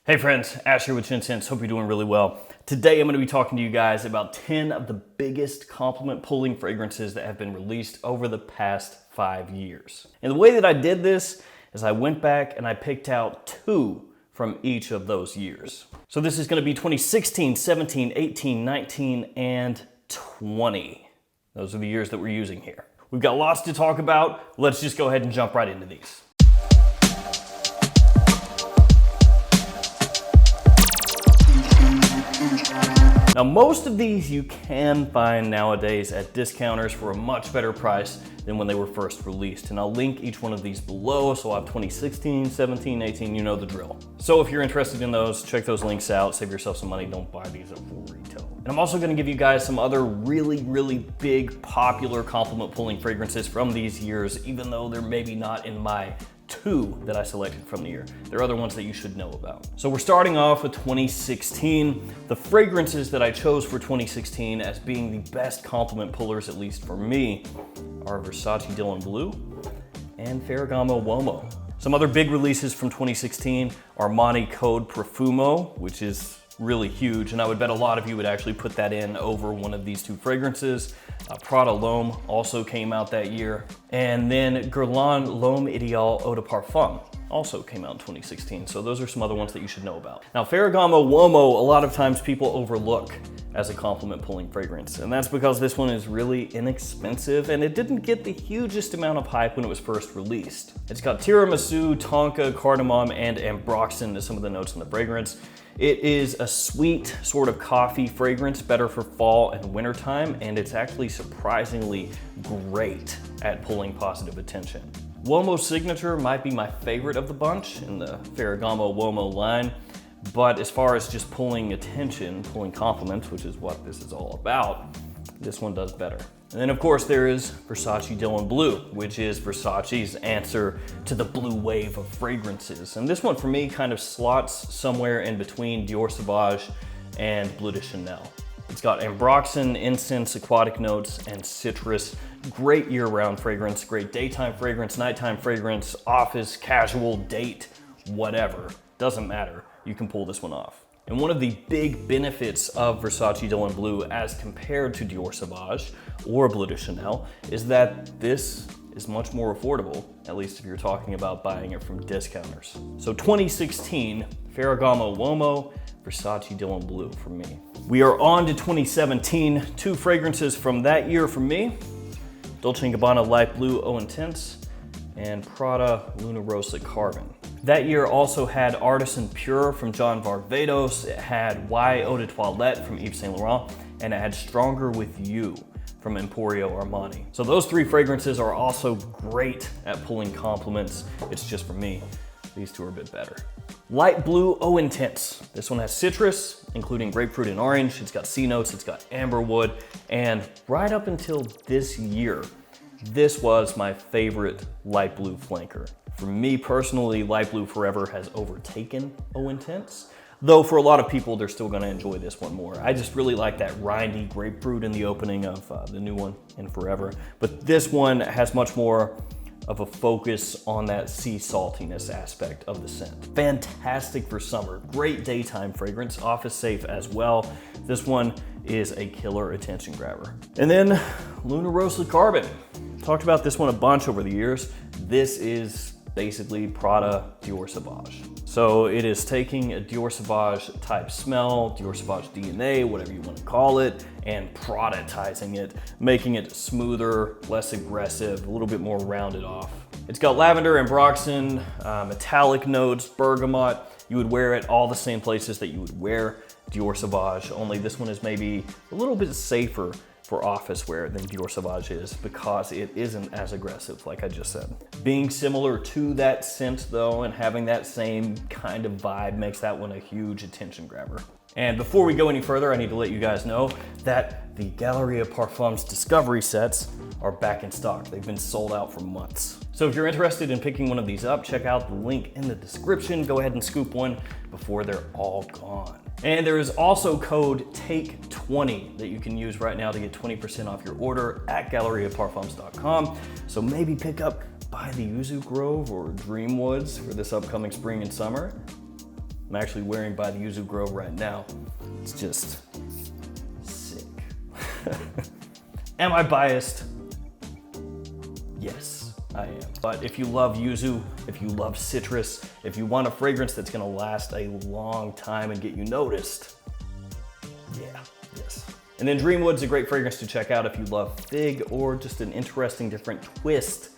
Hey friends, Ash here with gentsscents. Hope you're doing really well. Today I'm going to be talking to you guys about 10 of the biggest compliment pulling fragrances that have been released over the past 5 years. And the way that I did this is I went back and I picked out 2 from each of those years. So this is going to be 2016, 17, 18, 19, and 20. Those are the years that we're using here. We've got lots to talk about. Let's just go ahead and jump right into these. Now, most of these you can find nowadays at discounters for a much better price than when they were first released. And I'll link each one of these below. So I'll have 2016, 17, 18, you know the drill. So if you're interested in those, check those links out, save yourself some money, don't buy these at full retail. And I'm also gonna give you guys some other really big popular compliment pulling fragrances from these years, even though they're maybe not in my 2 that I selected from the year. There are other ones that you should know about. So we're starting off with 2016. The fragrances that I chose for 2016 as being the best compliment pullers, at least for me, are Versace Dylan Blue and Ferragamo Uomo. Some other big releases from 2016, Armani Code Profumo, which is really huge, and I would bet a lot of you would actually put that in over one of these 2 fragrances. Prada L'Homme also came out that year. And then Guerlain L'Homme Ideal Eau de Parfum also came out in 2016. So those are some other ones that you should know about. Now, Ferragamo Uomo, a lot of times people overlook as a compliment pulling fragrance. And that's because this one is really inexpensive and it didn't get the hugest amount of hype when it was first released. It's got tiramisu, tonka, cardamom, and ambroxan as some of the notes in the fragrance. It is a sweet sort of coffee fragrance, better for fall and winter time, and it's actually surprisingly great at pulling positive attention. Uomo's signature might be my favorite of the bunch in the Ferragamo Uomo line, but as far as just pulling attention, pulling compliments, which is what this is all about, this one does better. And then of course there is Versace Dylan Blue, which is Versace's answer to the blue wave of fragrances. And this one for me kind of slots somewhere in between Dior Sauvage and Bleu de Chanel. It's got ambroxan, incense, aquatic notes, and citrus. Great year-round fragrance, great daytime fragrance, nighttime fragrance, office, casual, date, whatever. Doesn't matter, you can pull this one off. And one of the big benefits of Versace Dylan Blue as compared to Dior Sauvage or Bleu de Chanel is that this is much more affordable, at least if you're talking about buying it from discounters. So 2016, Ferragamo Uomo, Versace Dylan Blue for me. We are on to 2017, 2 fragrances from that year for me, Dolce Gabbana Light Blue Eau Intense and Prada Luna Rossa Carbon. That year also had Artisan Pure from John Varvatos, it had Y Eau de Toilette from Yves Saint Laurent, and it had Stronger With You from Emporio Armani. So those 3 fragrances are also great at pulling compliments. It's just for me, these 2 are a bit better. Light Blue Eau Intense. This one has citrus, including grapefruit and orange. It's got C notes, it's got amberwood, and right up until this year, this was my favorite light blue flanker. For me personally, Light Blue Forever has overtaken Eau Intense, though for a lot of people, they're still gonna enjoy this one more. I just really like that rindy grapefruit in the opening of the new one in Forever, but this one has much more of a focus on that sea saltiness aspect of the scent. Fantastic for summer, great daytime fragrance, office safe as well. This one is a killer attention grabber. And then Luna Rossa Carbon. Talked about this one a bunch over the years. This is basically Prada Dior Sauvage. So it is taking a Dior Sauvage type smell, Dior Sauvage DNA, whatever you want to call it, and productizing it, making it smoother, less aggressive, a little bit more rounded off. It's got lavender, ambroxan, metallic notes, bergamot. You would wear it all the same places that you would wear Dior Sauvage, only this one is maybe a little bit safer for office wear than Dior Sauvage is because it isn't as aggressive, like I just said. Being similar to that scent though, and having that same kind of vibe makes that one a huge attention grabber. And before we go any further, I need to let you guys know that the Galleria Parfums Discovery sets are back in stock. They've been sold out for months. So if you're interested in picking one of these up, check out the link in the description. Go ahead and scoop one before they're all gone. And there is also code TAKE20 that you can use right now to get 20% off your order at galleriaparfums.com. So maybe pick up By the Yuzu Grove or Dreamwoods for this upcoming spring and summer. I'm actually wearing by the Yuzu Grove right now. It's just sick. Am I biased? Yes, I am. But if you love yuzu, if you love citrus, if you want a fragrance that's gonna last a long time and get you noticed, yeah, yes. And then Dreamwood's a great fragrance to check out if you love fig or just an interesting different twist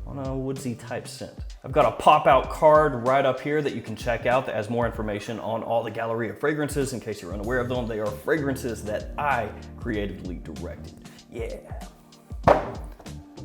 on a woodsy type scent. I've got a pop-out card right up here that you can check out that has more information on all the Galleria fragrances in case you're unaware of them. They are fragrances that I creatively directed. Yeah.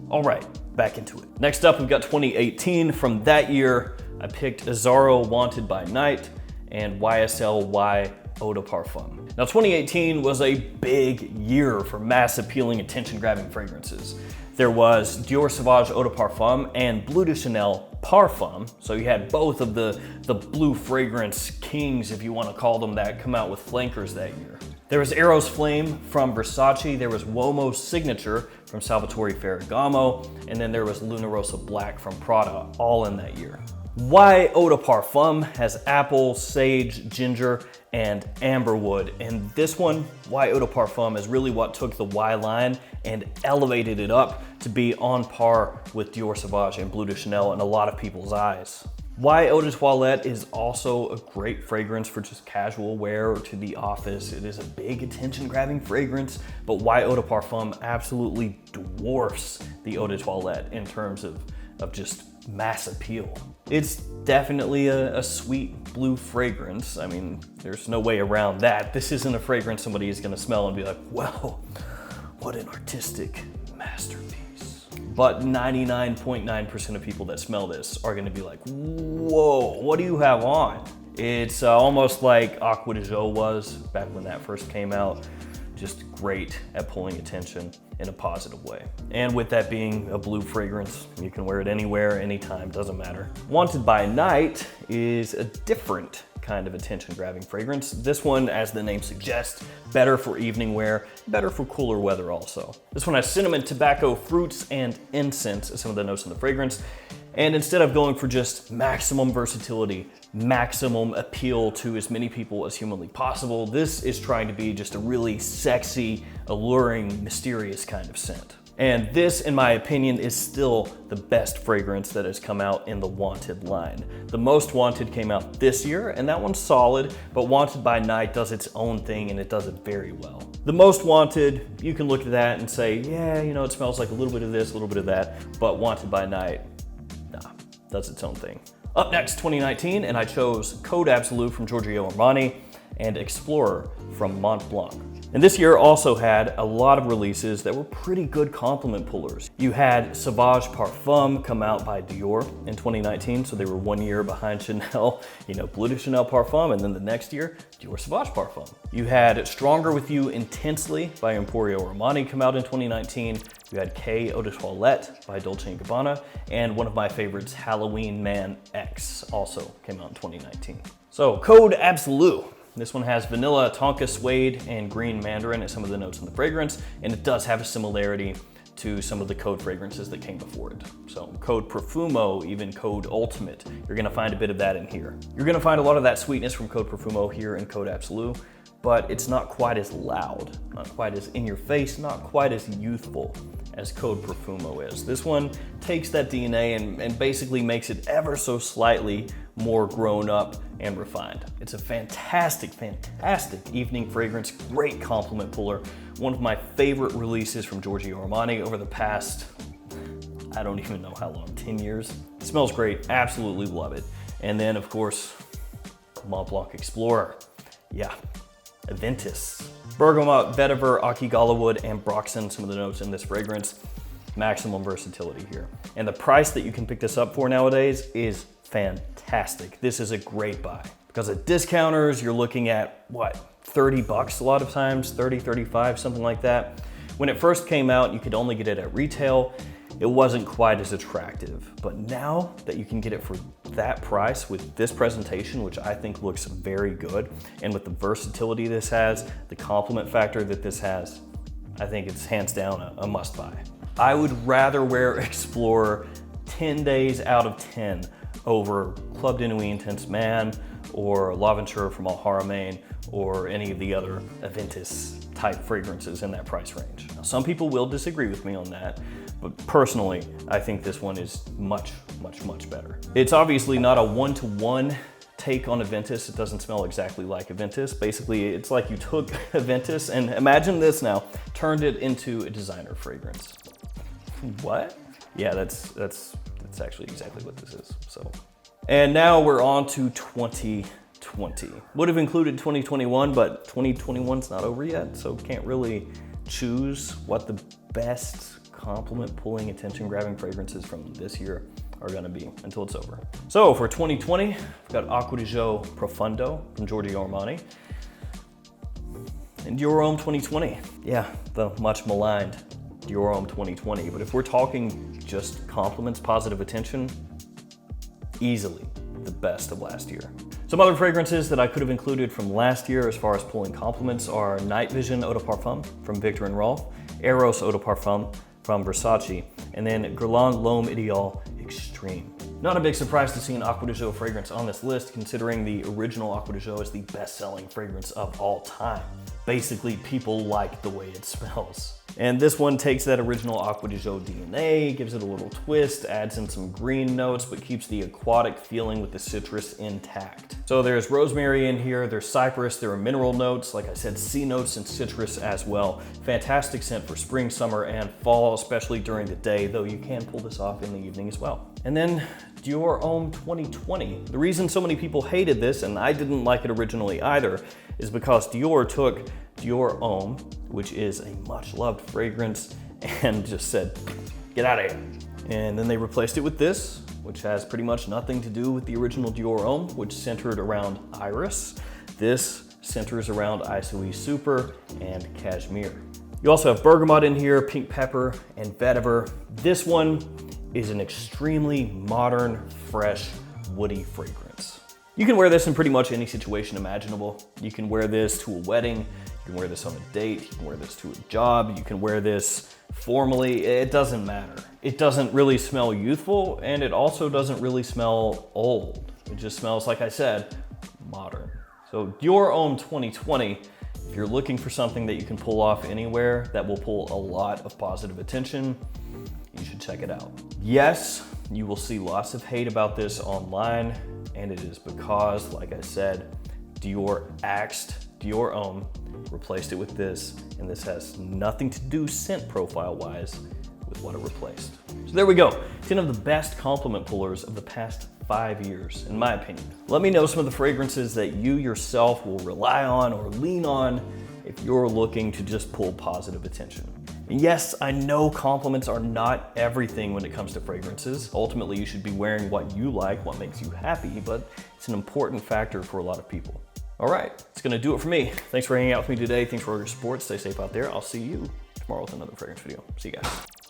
All right, back into it. Next up, we've got 2018. From that year, I picked Azzaro Wanted by Night and YSL Y Eau de Parfum. Now, 2018 was a big year for mass appealing, attention-grabbing fragrances. There was Dior Sauvage Eau de Parfum and Bleu de Chanel Parfum. So you had both of the blue fragrance kings, if you want to call them that, come out with flankers that year. There was Eros Flame from Versace, there was Uomo's Signature from Salvatore Ferragamo, and then there was Luna Rossa Black from Prada, all in that year. Y Eau de Parfum has apple, sage, ginger, and amberwood. And this one, Y Eau de Parfum, is really what took the Y line and elevated it up to be on par with Dior Sauvage and Bleu de Chanel in a lot of people's eyes. Y Eau de Toilette is also a great fragrance for just casual wear or to the office. It is a big attention-grabbing fragrance, but Y Eau de Parfum absolutely dwarfs the Eau de Toilette in terms of just mass appeal. It's definitely a sweet blue fragrance. I mean, there's no way around that. This isn't a fragrance somebody is gonna smell and be like, wow, what an artistic masterpiece. But 99.9% of people that smell this are gonna be like, whoa, what do you have on? It's almost like Aqua de Jo was back when that first came out. Just great at pulling attention in a positive way. And with that being a blue fragrance, you can wear it anywhere, anytime, doesn't matter. Wanted by Night is a different kind of attention-grabbing fragrance. This one, as the name suggests, better for evening wear, better for cooler weather also. This one has cinnamon, tobacco, fruits, and incense as some of the notes in the fragrance. And instead of going for just maximum versatility, maximum appeal to as many people as humanly possible, this is trying to be just a really sexy, alluring, mysterious kind of scent. And this, in my opinion, is still the best fragrance that has come out in the Wanted line. The Most Wanted came out this year, and that one's solid, but Wanted by Night does its own thing, and it does it very well. The Most Wanted, you can look at that and say, yeah, you know, it smells like a little bit of this, a little bit of that, but Wanted by Night, nah, does its own thing. Up next, 2019, and I chose Code Absolute from Giorgio Armani and Explorer from Mont Blanc. And this year also had a lot of releases that were pretty good compliment pullers. You had Sauvage Parfum come out by Dior in 2019, so they were 1 year behind Chanel, you know, Bleu de Chanel Parfum, and then the next year, Dior Sauvage Parfum. You had Stronger With You Intensely by Emporio Armani come out in 2019. You had K Eau de Toilette by Dolce Gabbana, and one of my favorites, Halloween Man X, also came out in 2019. So, Code Absolute. This one has vanilla, tonka suede, and green mandarin as some of the notes in the fragrance, and it does have a similarity to some of the Code fragrances that came before it. So Code Profumo, even Code Ultimate, you're gonna find a bit of that in here. You're gonna find a lot of that sweetness from Code Profumo here in Code Absolute, but it's not quite as loud, not quite as in your face, not quite as youthful as Code Profumo is. This one takes that DNA and basically makes it ever so slightly more grown up and refined. It's a fantastic, fantastic evening fragrance, great compliment puller. One of my favorite releases from Giorgio Armani over the past, I don't even know how long, 10 years. It smells great, absolutely love it. And then of course, Mont Blanc Explorer. Yeah, Aventus. Bergamot, vetiver, Akigala wood, and Broxton, some of the notes in this fragrance. Maximum versatility here. And the price that you can pick this up for nowadays is fantastic. This is a great buy. Because at discounters, you're looking at, what, 30 bucks a lot of times, 30, 35, something like that. When it first came out, you could only get it at retail. It wasn't quite as attractive. But now that you can get it for that price with this presentation, which I think looks very good, and with the versatility this has, the compliment factor that this has, I think it's hands down a must buy. I would rather wear Explorer 10 days out of 10 over Club de Nuit Intense Man or L'Aventure from Al Haramain or any of the other Aventus type fragrances in that price range. Now, some people will disagree with me on that, but personally, I think this one is much better. It's obviously not a one-to-one take on Aventus. It doesn't smell exactly like Aventus. Basically, it's like you took Aventus and imagine this now, turned it into a designer fragrance. What? Yeah, that's actually exactly what this is. So, and now we're on to 2020. Would have included 2021, but 2021's not over yet, so can't really choose what the best compliment pulling, attention grabbing fragrances from this year are gonna be until it's over. So for 2020, we've got Acqua di Gio Profondo from Giorgio Armani. And Dior Homme 2020. Yeah, the much maligned Dior Homme 2020. But if we're talking just compliments, positive attention, easily the best of last year. Some other fragrances that I could have included from last year as far as pulling compliments are Night Vision Eau de Parfum from Viktor and Rolf, Eros Eau de Parfum from Versace, and then Guerlain L'Homme Ideal Extreme. Not a big surprise to see an Acqua di Gio fragrance on this list, considering the original Acqua di Gio is the best-selling fragrance of all time. Basically, people like the way it smells. And this one takes that original Acqua di Gio DNA, gives it a little twist, adds in some green notes, but keeps the aquatic feeling with the citrus intact. So there's rosemary in here, there's cypress, there are mineral notes, like I said, sea notes and citrus as well. Fantastic scent for spring, summer, and fall, especially during the day, though you can pull this off in the evening as well. And then Dior Homme 2020. The reason so many people hated this, and I didn't like it originally either, is because Dior took Dior Homme, which is a much loved fragrance, and just said, get out of here. And then they replaced it with this, which has pretty much nothing to do with the original Dior Homme, which centered around iris. This centers around Isoe Super and Cashmere. You also have bergamot in here, pink pepper, and vetiver. This one is an extremely modern, fresh, woody fragrance. You can wear this in pretty much any situation imaginable. You can wear this to a wedding, you can wear this on a date, you can wear this to a job, you can wear this formally, it doesn't matter. It doesn't really smell youthful, and it also doesn't really smell old. It just smells, like I said, modern. So Dior Homme 2020, if you're looking for something that you can pull off anywhere that will pull a lot of positive attention, you should check it out. Yes, you will see lots of hate about this online, and it is because, like I said, Dior axed Dior Homme, replaced it with this, and this has nothing to do scent profile wise with what it replaced. So there we go, 10 of the best compliment pullers of the past 5 years, in my opinion. Let me know some of the fragrances that you yourself will rely on or lean on if you're looking to just pull positive attention. And yes, I know compliments are not everything when it comes to fragrances. Ultimately, you should be wearing what you like, what makes you happy, but it's an important factor for a lot of people. All right, it's gonna do it for me. Thanks for hanging out with me today. Thanks for all your support. Stay safe out there. I'll see you tomorrow with another fragrance video. See you guys.